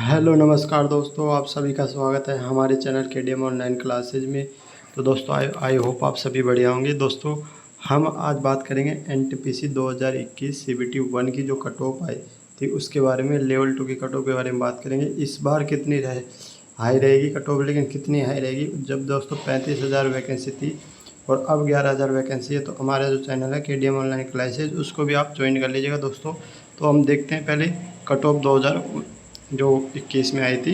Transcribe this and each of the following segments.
Hello नमस्कार दोस्तों, आप सभी का स्वागत है हमारे चैनल KDM ऑनलाइन क्लासेज में। तो दोस्तों आई होप आप सभी बढ़िया होंगे। दोस्तों हम आज बात करेंगे NTPC 2021 CBT 1 की जो कट ऑफ आई थी उसके बारे में, लेवल 2 की कट ऑफ के बारे में बात करेंगे। इस बार कितनी हाई रहेगी कट ऑफ, लेकिन कितनी हाई रहेगी? जब दोस्तों 35,000 वैकेंसी थी और अब 11,000 वैकेंसी है, तो हमारा जो चैनल है KDM ऑनलाइन क्लासेज उसको भी आप ज्वाइन कर लीजिएगा दोस्तों। तो हम देखते हैं पहले कट ऑफ 2021 में आई थी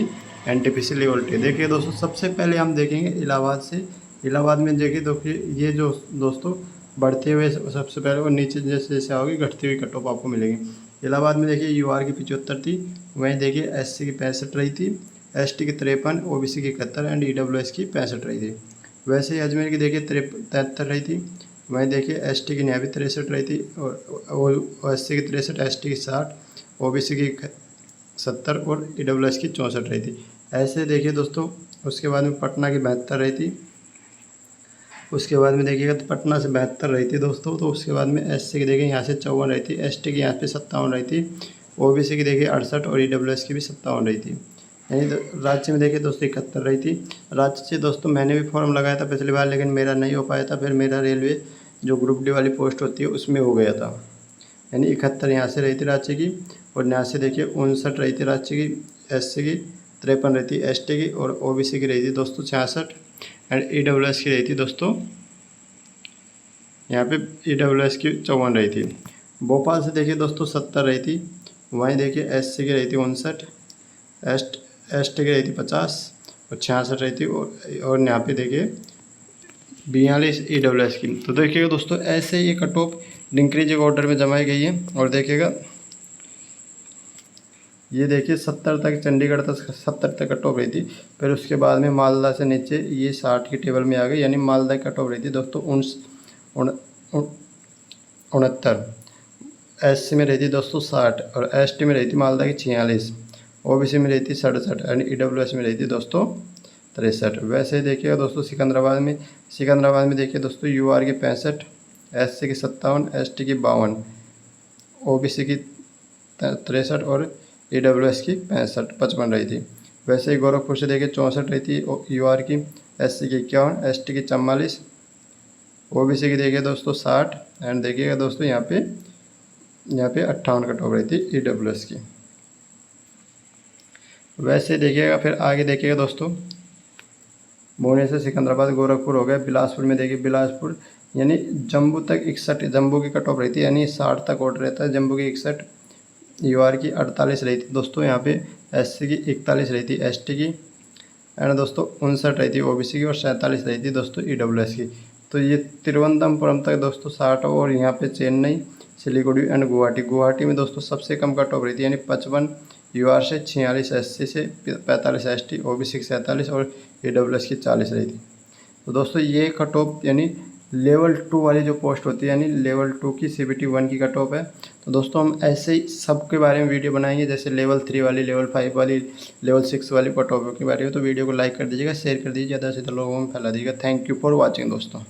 NTPC लेवल 2। देखिए दोस्तों, सबसे पहले हम देखेंगे इलाहाबाद से। इलाहाबाद में देखिए ये जो दोस्तों बढ़ते हुए सबसे पहले और नीचे जैसे जैसे आओगी घटती हुई कट ऑफ आपको मिलेगी। इलाहाबाद में देखिए UR की 75 थी, वहीं देखिए SC की 65 रही थी, ST की 53, OBC की 71 एंड EWS की 65 रही थी। वैसे ही अजमेर की देखिए 73 रही थी, वहीं देखिए ST की 63 रही थी और SC की 63, ST की 60, OBC की 70 और EWS की 64 रही थी। ऐसे देखिए दोस्तों, उसके बाद में पटना की 72 रही थी। उसके बाद में देखिएगा तो पटना से 72 रही थी दोस्तों। तो उसके बाद में SC की देखिए यहाँ से 54 रही थी, ST की यहाँ पे 57 रही थी, OBC की देखिए 68 और EWS की भी 57 रही थी। यानी तो राज्य में देखिए दोस्तों 71 रही थी। राज्य से दोस्तों मैंने भी फॉर्म लगाया था पिछली बार, लेकिन मेरा नहीं हो पाया था। फिर मेरा रेलवे जो ग्रुप डी वाली पोस्ट होती है उसमें हो गया था। यानी 71 यहाँ से रही थी राज्य की, और यहाँ से देखिए 59 रही थी राज्य की, SC की 53 रही थी, ST की और OBC की रही थी दोस्तों 66 एंड EWS की रही थी दोस्तों, यहाँ पे EWS की 54 रही थी। भोपाल से देखिए दोस्तों 70 रही थी, वहीं देखिए SC की रही थी 59, ST की रही थी 50 और 66 रही थी, और यहाँ पे देखिए 42 EWS की। तो देखिएगा दोस्तों, ऐसे ये कट ऑफ इंक्रीजिंग ऑर्डर में जमाई गई है। और देखिएगा ये देखिए 70 तक, चंडीगढ़ तक 70 तक कट ऑफ रही थी। फिर उसके बाद में मालदा से नीचे ये 60 की टेबल में आ गई, यानी मालदा की कट ऑफ रही थी दोस्तों 69, SC में रही थी दोस्तों 60 और ST में रही थी मालदा की 46, OBC में रही थी 67 एंड EWS में रही थी दोस्तों 63। वैसे ही देखिएगा दोस्तों सिकंदराबाद में देखिए दोस्तों UR की 65, SC की 57, ST की 52, OBC की 63 और EWS की 55 रही थी। वैसे ही गोरखपुर से देखिए 64 रही थी UR की, SC की 51, ST की 44, OBC की देखिए दोस्तों 60 एंड देखिएगा दोस्तों यहाँ पे 58 कट ऑफ रही थी EWS की। वैसे देखिएगा फिर आगे देखिएगा दोस्तों, भुवनेश्वर सिकंदराबाद गोरखपुर हो गया। बिलासपुर में देखिए बिलासपुर यानी जम्मू तक 61 जम्मू की कट ऑफ रही थी, यानी 60 तक ऑर्डर रहता है। जम्मू की 61, UR की 48 रही थी दोस्तों, यहाँ पे SC की 41 रही थी, ST की एंड दोस्तों 59 रही थी OBC की और 47 रही थी दोस्तों EWS की। तो ये तिरुवनंतपुरम तक दोस्तों 60, और यहाँ पे चेन्नई, सिलीगुड़ी एंड गुवाहाटी में दोस्तों सबसे कम कट ऑफ रही थी, यानी 55 UR से, 46 SC से, 45 ST, OBC की 47 और EWS की 40 रही थी। तो दोस्तों ये कट ऑफ यानी लेवल 2 वाली जो पोस्ट होती है, यानी लेवल 2 की CBT 1 की कट ऑफ है। तो दोस्तों हम ऐसे ही सब के बारे में वीडियो बनाएंगे, जैसे लेवल 3 वाली, लेवल 5 वाली, लेवल 6 वाली कट ऑफ के बारे में। तो वीडियो को लाइक कर दीजिएगा, शेयर कर दीजिए, ज़्यादा से ज़्यादा लोगों में फैला दीजिएगा। थैंक यू फॉर वॉचिंग दोस्तों।